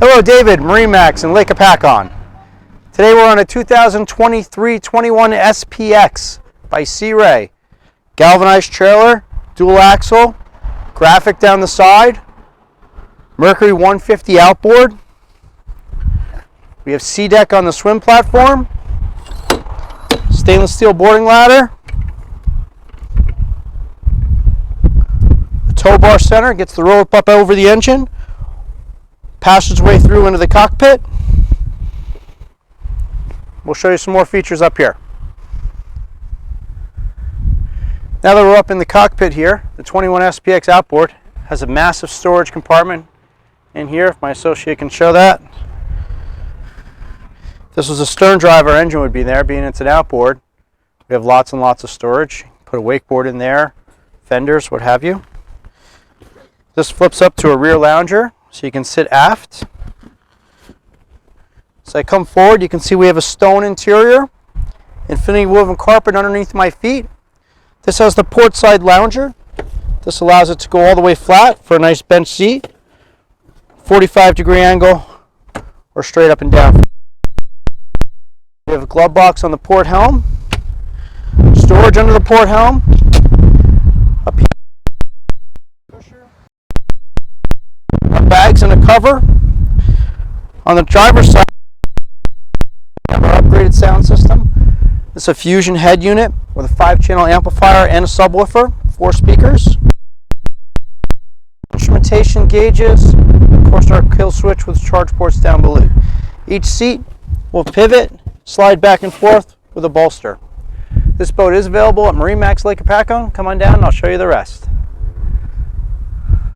Hello, David, MarineMax in Lake Hopatcong. Today we're on a 2023-21 SPX by Sea Ray. Galvanized trailer, dual axle, graphic down the side, Mercury 150 outboard. We have sea deck on the swim platform, stainless steel boarding ladder, the tow bar center gets the rope up over the engine, passageway through into the cockpit. We'll show you some more features up here. Now that we're up in the cockpit here, the 21 SPX outboard has a massive storage compartment in here, if my associate can show that. If this was a stern drive, our engine would be there, being it's an outboard. We have lots and lots of storage. Put a wakeboard in there, fenders, what have you. This flips up to a rear lounger, so you can sit aft. So I come forward, you can see we have a stone interior, infinity woven carpet underneath my feet. This has the port side lounger. This allows it to go all the way flat for a nice bench seat, 45-degree angle, or straight up and down. We have a glove box on the port helm, storage under the port helm, up here, bags and a cover. On the driver's side, we have our upgraded sound system. This is a Fusion head unit with a 5-channel amplifier and a subwoofer, 4 speakers. Instrumentation gauges, of course our kill switch with charge ports down below. Each seat will pivot, slide back and forth with a bolster. This boat is available at MarineMax Lake Hopatcong. Come on down and I'll show you the rest.